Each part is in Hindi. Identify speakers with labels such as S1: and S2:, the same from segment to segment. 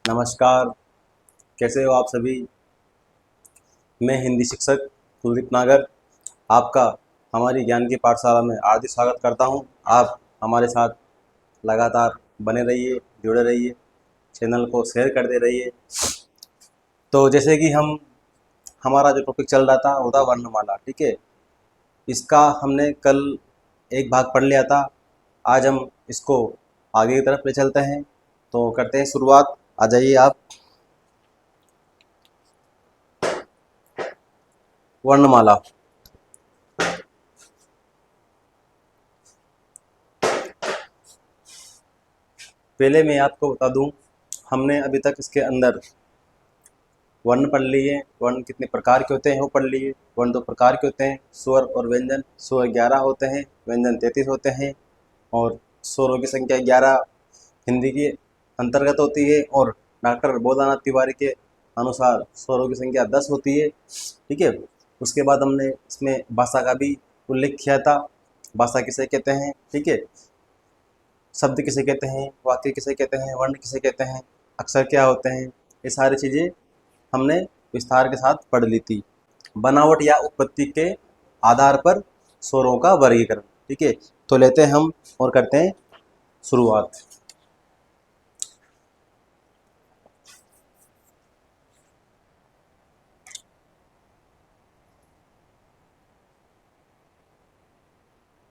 S1: नमस्कार। कैसे हो आप सभी। मैं हिंदी शिक्षक कुलदीप नागर आपका हमारी ज्ञान की पाठशाला में हार्दिक स्वागत करता हूं। आप हमारे साथ लगातार बने रहिए, जुड़े रहिए, चैनल को शेयर करते रहिए। तो जैसे कि हमारा जो टॉपिक चल रहा था वो था वर्णमाला, ठीक है। इसका हमने कल एक भाग पढ़ लिया था। आज हम इसको आगे की तरफ ले चलते हैं, तो करते हैं शुरुआत। आ जाइए आप। वर्णमाला। पहले मैं आपको बता दूं, हमने अभी तक इसके अंदर वर्ण पढ़ लिए। वर्ण कितने प्रकार के होते हैं वो पढ़ लिए। वर्ण दो प्रकार के होते हैं, स्वर और व्यंजन। स्वर 11 होते हैं, व्यंजन 33 होते हैं। और स्वरों की संख्या 11 हिंदी के अंतर्गत होती है, और डॉक्टर बोधानाथ तिवारी के अनुसार स्वरों की संख्या 10 होती है, ठीक है। उसके बाद हमने इसमें भाषा का भी उल्लेख किया था। भाषा किसे कहते हैं, ठीक है। शब्द किसे कहते हैं, वाक्य किसे कहते हैं, वर्ण किसे कहते हैं, अक्षर क्या होते हैं, ये सारी चीज़ें हमने विस्तार के साथ पढ़ ली थी। बनावट या उत्पत्ति के आधार पर स्वरों का वर्गीकरण, ठीक है। तो लेते हैं हम और करते हैं शुरुआत।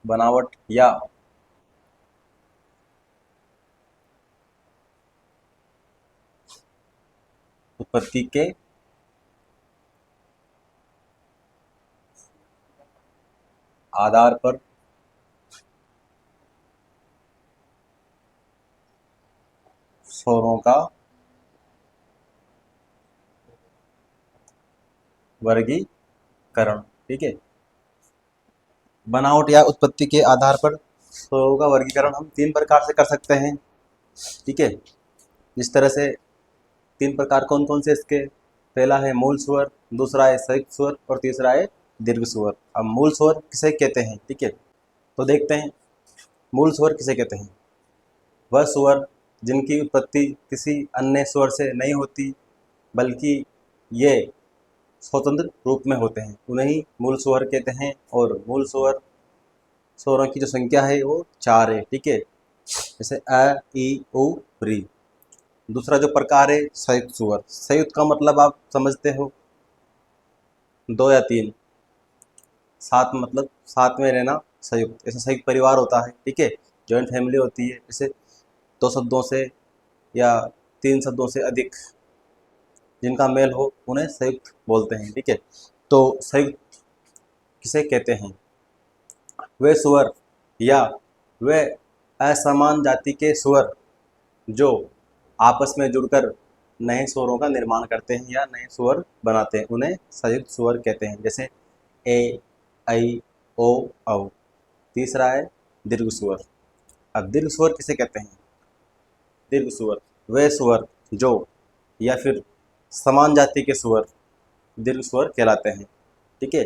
S1: बनावट या उत्पत्ति के आधार पर स्वरों का वर्गीकरण, ठीक है। बनावट या उत्पत्ति के आधार पर स्वरों का वर्गीकरण हम 3 प्रकार से कर सकते हैं, ठीक है। जिस तरह से 3 प्रकार कौन कौन से इसके, पहला है मूल स्वर, दूसरा है संयुक्त स्वर, और तीसरा है दीर्घ स्वर। अब मूल स्वर किसे कहते हैं, ठीक है, तो देखते हैं। मूल स्वर किसे कहते हैं? वह स्वर जिनकी उत्पत्ति किसी अन्य स्वर से नहीं होती, बल्कि ये स्वतंत्र रूप में होते हैं, उन्हें ही मूल स्वर कहते हैं। और मूल स्वरों की जो संख्या है वो 4 है, ठीक है। जैसे अ, ई, उ, री। दूसरा जो प्रकार है संयुक्त स्वर। संयुक्त का मतलब आप समझते हो, 2 या 3। साथ मतलब साथ में रहना, संयुक्त। जैसे संयुक्त परिवार होता है, ठीक है, जॉइंट फैमिली होती है। जैसे 2 शब्दों से या 3 शब्दों से अधिक जिनका मेल हो उन्हें संयुक्त बोलते हैं, ठीक है। तो संयुक्त किसे कहते हैं? वे स्वर या वे असमान जाति के स्वर जो आपस में जुड़कर नए स्वरों का निर्माण करते हैं या नए स्वर बनाते हैं, उन्हें संयुक्त स्वर कहते हैं। जैसे ए, ऐ, ओ, औ। तीसरा है दीर्घ स्वर। अब दीर्घ स्वर किसे कहते हैं? दीर्घ स्वर वे स्वर जो, या फिर समान जाति के स्वर दीर्घ स्वर कहलाते हैं, ठीक है।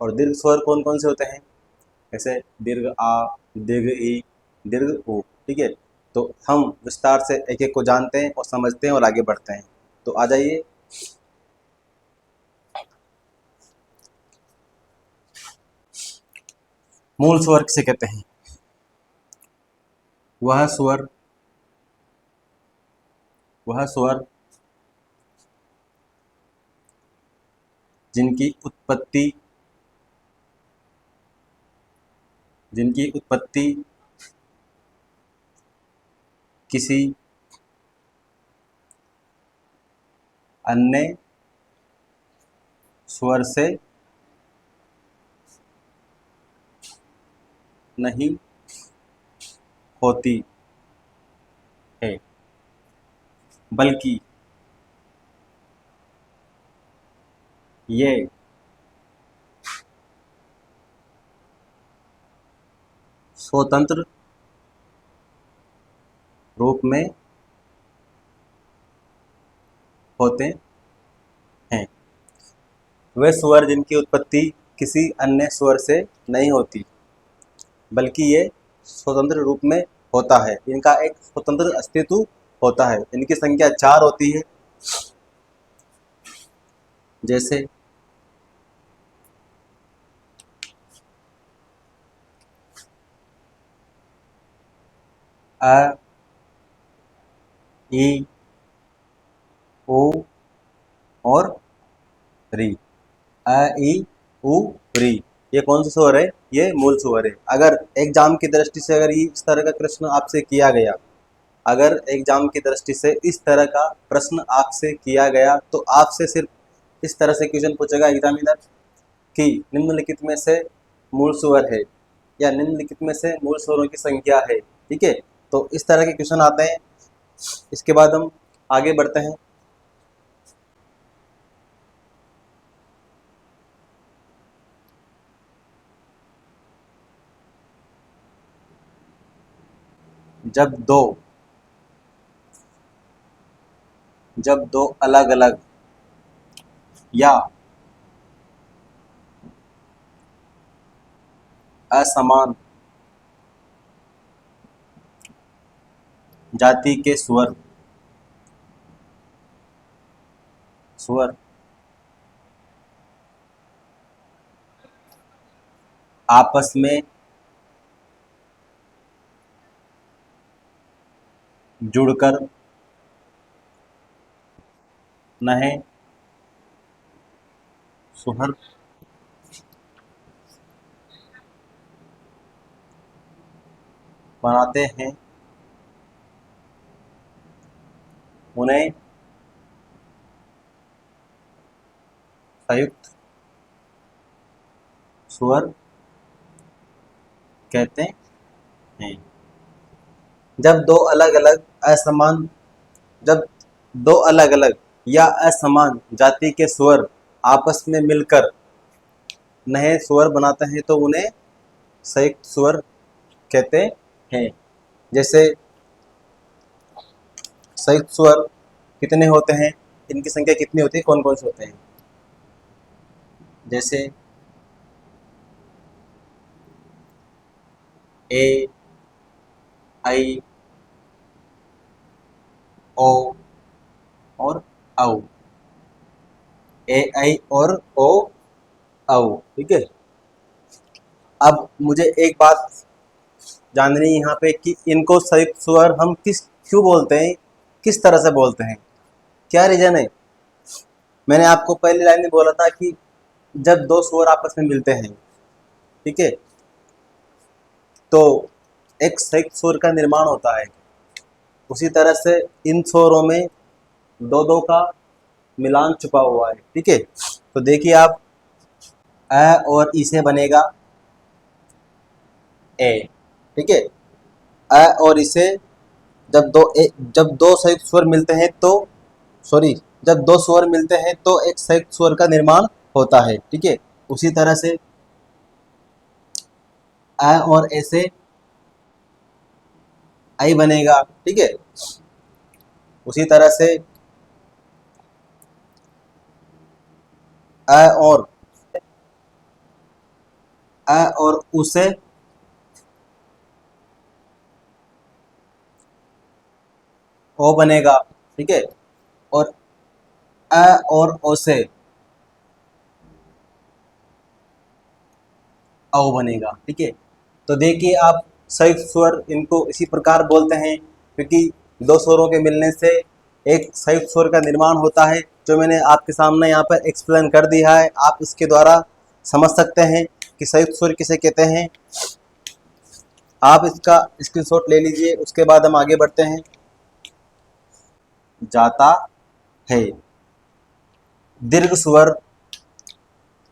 S1: और दीर्घ स्वर कौन कौन से होते हैं? जैसे दीर्घ आ, दीर्घ ई, दीर्घ उ, ठीक है। तो हम विस्तार से एक एक को जानते हैं और समझते हैं और आगे बढ़ते हैं। तो आ जाइए। मूल स्वर किसे कहते हैं? वह स्वर वह स्वर जिनकी उत्पत्ति जिनकी उत्पत्ति किसी अन्य स्वर से नहीं होती है, बल्कि ये स्वतंत्र रूप में होते हैं। वे स्वर जिनकी उत्पत्ति किसी अन्य स्वर से नहीं होती, बल्कि ये स्वतंत्र रूप में होता है, इनका एक स्वतंत्र अस्तित्व होता है। इनकी संख्या 4 होती है। जैसे अ, ई, उ और री। अ, ई, उ, री। ये कौन सा स्वर है? ये मूल स्वर है। अगर एग्जाम की दृष्टि से अगर ये इस तरह का प्रश्न आपसे किया गया, अगर एग्जाम की दृष्टि से इस तरह का प्रश्न आपसे किया गया, तो आपसे सिर्फ इस तरह से क्वेश्चन पूछेगा एग्जामिनर कि निम्नलिखित में से मूल स्वर है या निम्नलिखित में से मूल स्वरों की संख्या है। ठीक है, तो इस तरह के क्वेश्चन आते हैं। इसके बाद हम आगे बढ़ते हैं। जब दो जब दो अलग अलग या असमान जाति के स्वर स्वर आपस में जुड़कर नए स्वर बनाते हैं, उन्हें संयुक्त स्वर कहते हैं। जब दो अलग अलग असमान जब दो अलग अलग या असमान जाति के स्वर आपस में मिलकर नए स्वर बनाते हैं, तो उन्हें संयुक्त स्वर कहते हैं। जैसे संयुक्त स्वर कितने होते हैं, इनकी संख्या कितनी होती है, कौन कौन से होते हैं? जैसे ए, आई, ओ और औ। ए, आई और ओ, औ। ठीक है। अब मुझे एक बात जाननी है यहाँ पे कि इनको संयुक्त स्वर हम क्यों बोलते हैं, किस तरह से बोलते हैं, क्या रीजन है? मैंने आपको पहली लाइन में बोला था कि जब दो स्वर आपस में मिलते हैं, ठीक है, तो एक संयुक्त स्वर का निर्माण होता है। उसी तरह से इन स्वरों में दो दो का मिलान छुपा हुआ है। ठीक है, तो देखिए आप, अ और ई से बनेगा ए। ठीक है, अ और इसे जब दो संयुक्त स्वर मिलते हैं तो सॉरी जब दो स्वर मिलते हैं तो एक संयुक्त स्वर का निर्माण होता है। ठीक है, उसी तरह से अ और ए से आई बनेगा। ठीक है, उसी तरह से अ और उ से ओ बनेगा। ठीक है, और अ और ओ से औ बनेगा। ठीक है, तो देखिए आप, संयुक्त स्वर इनको इसी प्रकार बोलते हैं क्योंकि दो स्वरों के मिलने से एक संयुक्त स्वर का निर्माण होता है, जो मैंने आपके सामने यहाँ पर एक्सप्लेन कर दिया है। आप इसके द्वारा समझ सकते हैं कि संयुक्त स्वर किसे कहते हैं। आप इसका स्क्रीनशॉट ले लीजिए, उसके बाद हम आगे बढ़ते हैं। जाता है। दीर्घ स्वर,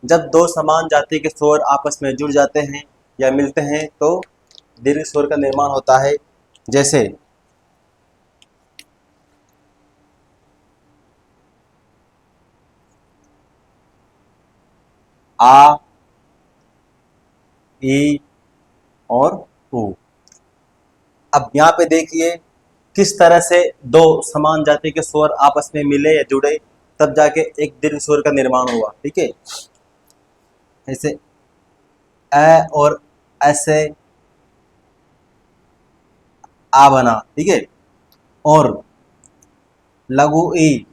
S1: जब दो समान जाति के स्वर आपस में जुड़ जाते हैं या मिलते हैं तो दीर्घ स्वर का निर्माण होता है। जैसे आ, ई और उ। अब यहाँ पे देखिए किस तरह से दो समान जाति के स्वर आपस में मिले या जुड़े, तब जाके एक दीर्घ स्वर का निर्माण हुआ। ठीक है, ऐसे अ और ऐसे आ बना। ठीक है, और लघु ई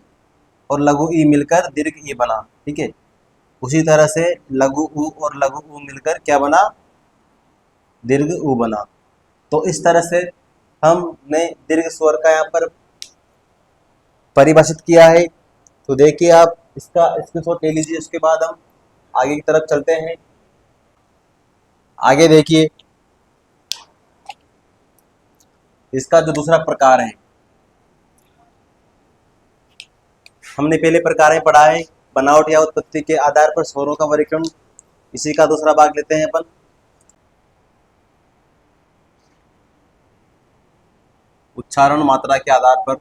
S1: और लघु ई मिलकर दीर्घ ई बना, ठीक है। उसी तरह से लघु ऊ और लघु ऊ मिलकर क्या बना, दीर्घ ऊ बना। तो इस तरह से हमने दीर्घ स्वर का यहाँ पर परिभाषित किया है। तो देखिए आप इसका स्क्रीनशॉट ले लीजिए, उसके बाद हम आगे की तरफ चलते हैं। आगे देखिए इसका जो दूसरा प्रकार है, हमने पहले प्रकार में पढ़ा है बनावट या उत्पत्ति के आधार पर स्वरों का वर्गीकरण। इसी का दूसरा भाग लेते हैं अपन, उच्चारण मात्रा के आधार पर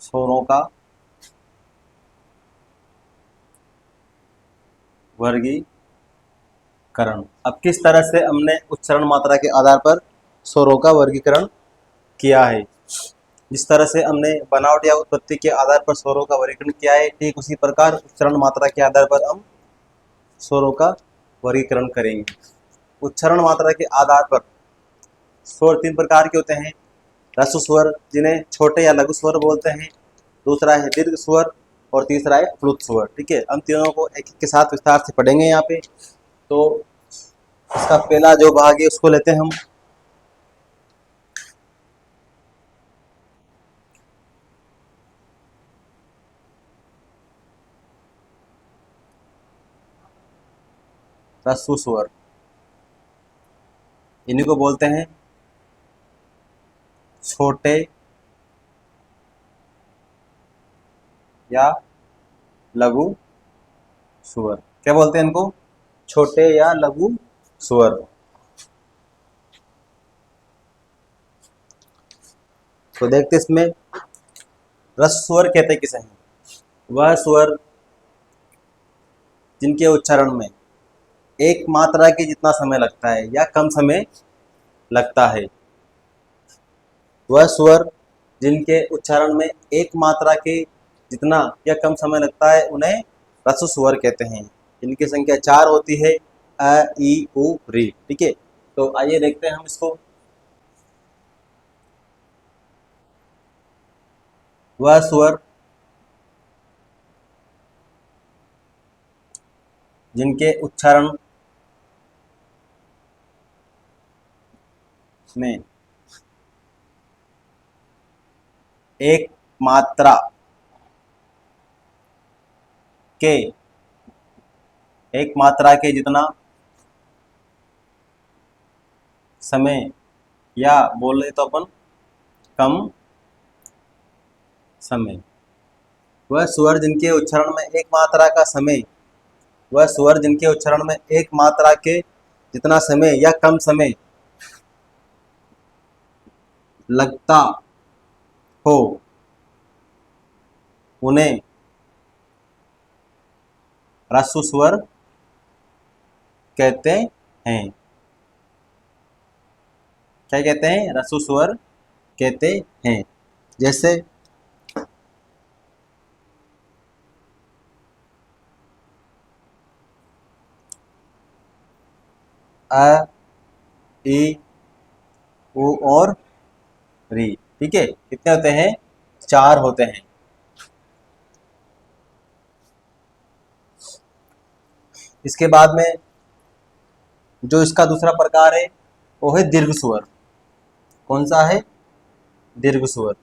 S1: स्वरों का वर्गीकरण। अब किस तरह से हमने उच्चारण मात्रा के आधार पर स्वरों का वर्गीकरण किया है, जिस तरह से हमने बनावट या उत्पत्ति के आधार पर स्वरों का वर्गीकरण किया है, ठीक उसी प्रकार उच्चारण मात्रा के आधार पर हम स्वरों का वर्गीकरण करेंगे। उच्चारण मात्रा के आधार पर स्वर तीन प्रकार के होते हैं। ह्रस्व स्वर जिन्हें छोटे या लघु स्वर बोलते हैं, दूसरा है दीर्घ स्वर और तीसरा है प्लुत स्वर, ठीक है। हम तीनों को एक एक के साथ विस्तार से पढ़ेंगे यहाँ पे। तो इसका पहला जो भाग है उसको लेते हैं हम। ह्रस्व स्वर, इन्हीं को बोलते हैं छोटे या लघु स्वर। क्या बोलते हैं इनको, छोटे या लघु स्वर। तो देखते इसमें ह्रस्व स्वर कहते किसे हैं, वह स्वर जिनके उच्चारण में एक मात्रा के जितना समय लगता है या कम समय लगता है। वह स्वर जिनके उच्चारण में एक मात्रा के जितना या कम समय लगता है उन्हें ह्रस्व स्वर कहते हैं। इनकी संख्या 4 होती है, अ ई उ री, ठीक है। तो आइए देखते हैं हम इसको। वह स्वर जिनके उच्चारण में एक मात्रा के जितना समय, या बोले तो अपन कम समय, वह स्वर जिनके उच्चारण में एक मात्रा का समय, वह स्वर जिनके उच्चारण में एक मात्रा के जितना समय या कम समय लगता हो उन्हें ह्रस्व स्वर कहते हैं। क्या कहते हैं, ह्रस्व स्वर कहते हैं। जैसे अ ई उ और री, ठीक है। कितने होते हैं, 4 होते हैं। इसके बाद में जो इसका दूसरा प्रकार है वो है दीर्घ स्वर। कौन सा है, दीर्घ स्वर।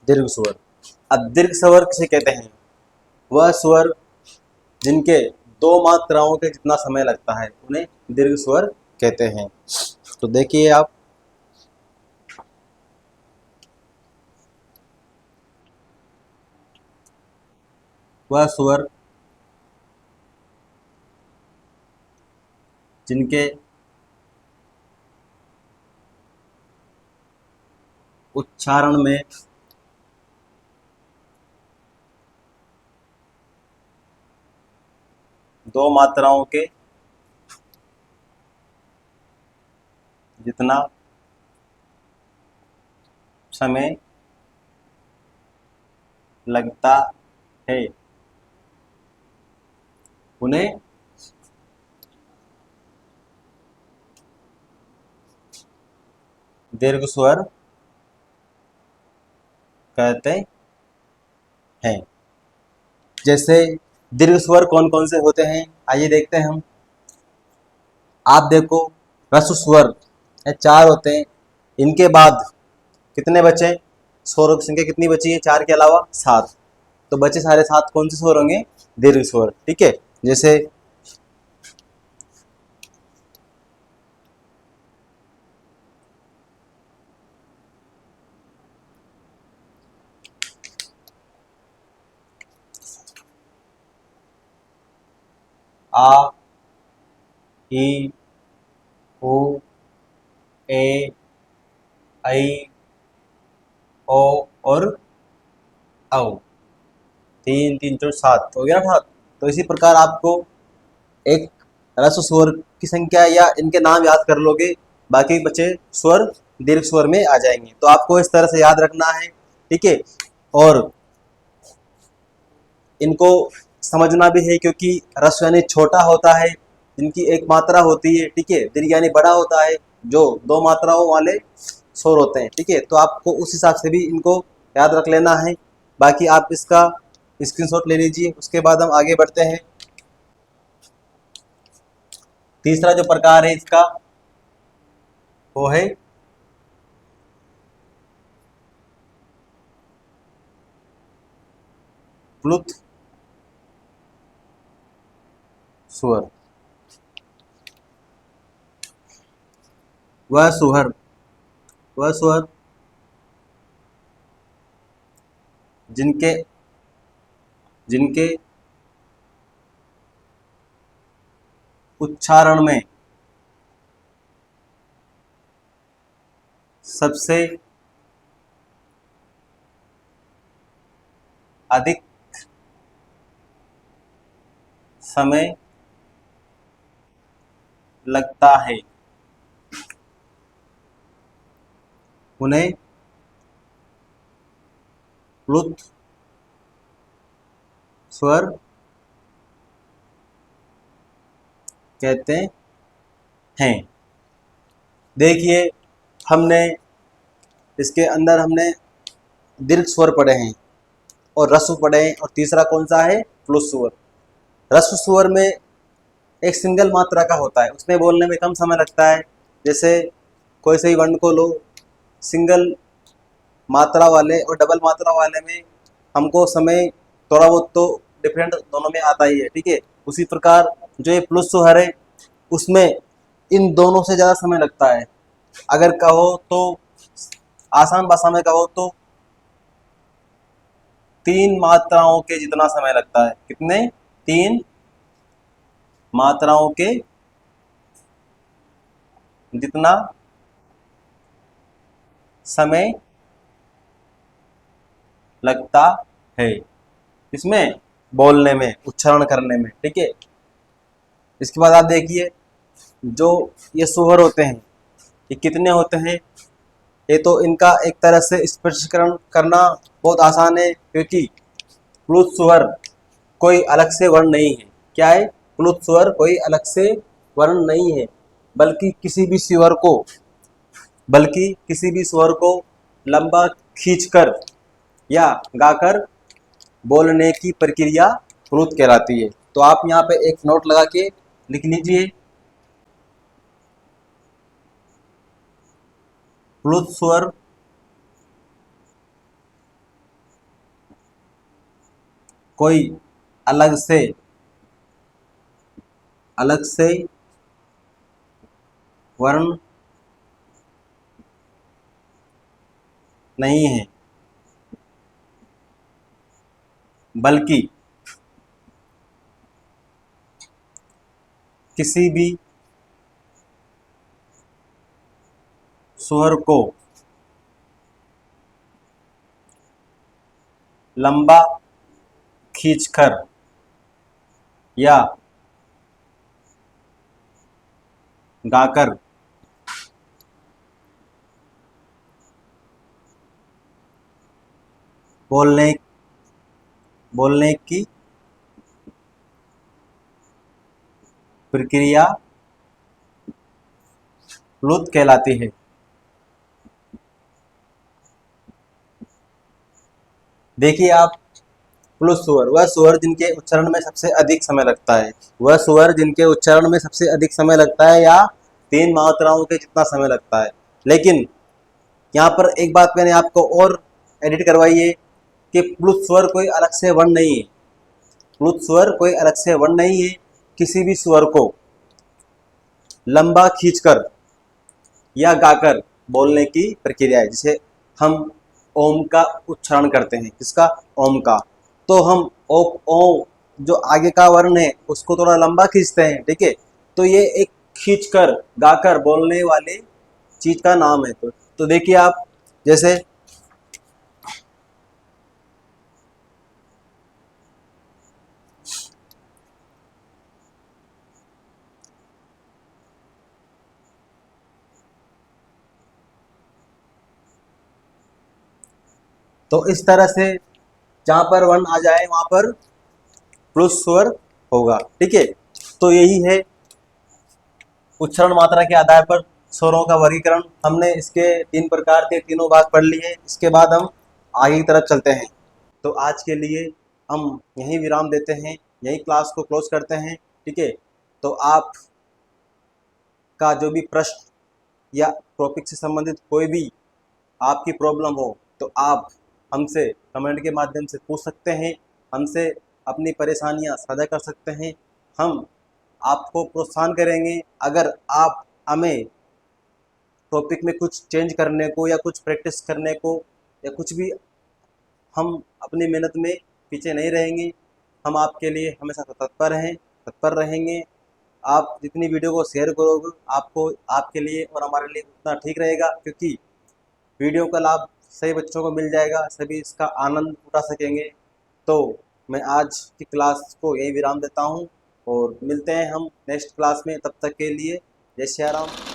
S1: दीर्घ स्वर। अब दीर्घ स्वर किसे कहते हैं, वह स्वर जिनके दो मात्राओं के जितना समय लगता है उन्हें दीर्घ स्वर कहते हैं। तो देखिए आप, वह स्वर जिनके उच्चारण में दो मात्राओं के जितना समय लगता है उन्हें दीर्घ स्वर कहते हैं। जैसे दीर्घ स्वर कौन कौन से होते हैं, आइए देखते हैं हम। आप देखो, ह्रस्व स्वर ये चार होते हैं। इनके बाद कितने बचे? स्वरों की संख्या कितनी बची है? चार के अलावा सात। तो बचे सारे सात कौन से स्वर होंगे? दीर्घ स्वर। ठीक है, जैसे आ, ई, उ, ए, ऐ, ओ और औ। तीन तीन चौक सात हो गया ना सात। तो इसी प्रकार आपको एक ह्रस्व स्वर की संख्या या इनके नाम याद कर लोगे, बाकी बचे स्वर दीर्घ स्वर में आ जाएंगे। तो आपको इस तरह से याद रखना है। ठीक है, और इनको समझना भी है, क्योंकि ह्रस्व यानी छोटा होता है, इनकी एक मात्रा होती है। ठीक है, दीर्घ यानी बड़ा होता है, जो दो मात्राओं वाले स्वर होते हैं। ठीक है, तो आपको उस हिसाब से भी इनको याद रख लेना है। बाकी आप इसका स्क्रीनशॉट ले लीजिए। उसके बाद हम आगे बढ़ते हैं। तीसरा जो प्रकार है इसका, वो है प्लुत स्वर। वह स्वर वह स्वर जिनके जिनके उच्चारण में सबसे अधिक समय लगता है उन्हें प्लुत स्वर कहते हैं। देखिए, हमने इसके अंदर हमने दीर्घ स्वर पढ़े हैं और ह्रस्व पढ़े हैं, और तीसरा कौन सा है? प्लुत स्वर। ह्रस्व स्वर में एक सिंगल मात्रा का होता है, उसमें बोलने में कम समय लगता है। जैसे कोई से भी वर्ण को लो, सिंगल मात्रा वाले और डबल मात्रा वाले में हमको समय थोड़ा बहुत तो डिफरेंट दोनों में आता ही है। ठीक है, उसी प्रकार जो ये प्लुत स्वर है, उसमें इन दोनों से ज़्यादा समय लगता है। अगर कहो तो, आसान भाषा में कहो तो, तीन मात्राओं के जितना समय लगता है। कितने? तीन मात्राओं के जितना समय लगता है इसमें बोलने में, उच्चारण करने में। ठीक है, इसके बाद आप देखिए, जो ये स्वर होते हैं, ये कितने होते हैं? ये तो इनका एक तरह से स्पष्टीकरण करना बहुत आसान है, क्योंकि प्लुत स्वर कोई अलग से वर्ण नहीं है। क्या है? प्लुत स्वर कोई अलग से वर्ण नहीं है, बल्कि किसी भी स्वर को लंबा खींचकर या गाकर बोलने की प्रक्रिया प्लुत कहलाती है। तो आप यहाँ पे एक नोट लगा के लिख लीजिए, प्लुत स्वर कोई अलग से वर्ण नहीं है, बल्कि किसी भी स्वर को लंबा खींचकर या गाकर, बोलने बोलने की प्रक्रिया प्लुत कहलाती है। देखिए आप, प्लुत स्वर वह स्वर जिनके उच्चारण में सबसे अधिक समय लगता है, वह स्वर जिनके उच्चारण में सबसे अधिक समय लगता है या तीन मात्राओं के जितना समय लगता है। लेकिन यहाँ पर एक बात मैंने आपको और एडिट करवाई है कि प्लुत स्वर कोई अलग से वर्ण नहीं है। प्लुत स्वर कोई अलग से वर्ण नहीं है। किसी भी स्वर को लंबा खींचकर या गाकर बोलने की प्रक्रिया है। जिसे हम ओम का उच्चारण करते हैं, किसका? ओम का। तो हम ओ ओ जो आगे का वर्ण है उसको थोड़ा लंबा खींचते हैं, ठीक है। तो ये एक खींचकर गाकर बोलने वाले चीज का नाम है। तो देखिए आप, जैसे तो इस तरह से जहां पर वर्ण आ जाए वहां पर प्लुत स्वर होगा, ठीक है। तो यही है उच्चारण मात्रा के आधार पर स्वरों का वर्गीकरण। हमने इसके तीन प्रकार के तीनों भाग पढ़ लिए। इसके बाद हम आगे की तरफ चलते हैं। तो आज के लिए हम यहीं विराम देते हैं, यहीं क्लास को क्लोज करते हैं, ठीक है। तो आप का जो भी प्रश्न या टॉपिक से संबंधित कोई भी आपकी प्रॉब्लम हो तो आप हमसे कमेंट के माध्यम से पूछ सकते हैं, हमसे अपनी परेशानियां साझा कर सकते हैं। हम आपको प्रोत्साहन करेंगे अगर आप हमें टॉपिक में कुछ चेंज करने को या कुछ प्रैक्टिस करने को या कुछ भी, हम अपनी मेहनत में पीछे नहीं रहेंगे। हम आपके लिए हमेशा तत्पर रहेंगे। आप जितनी वीडियो को शेयर करोगे आपको, आपके लिए और हमारे लिए उतना ठीक रहेगा, क्योंकि वीडियो का लाभ सभी बच्चों को मिल जाएगा, सभी इसका आनंद उठा सकेंगे। तो मैं आज की क्लास को यही विराम देता हूँ और मिलते हैं हम नेक्स्ट क्लास में। तब तक के लिए जय श्री राम।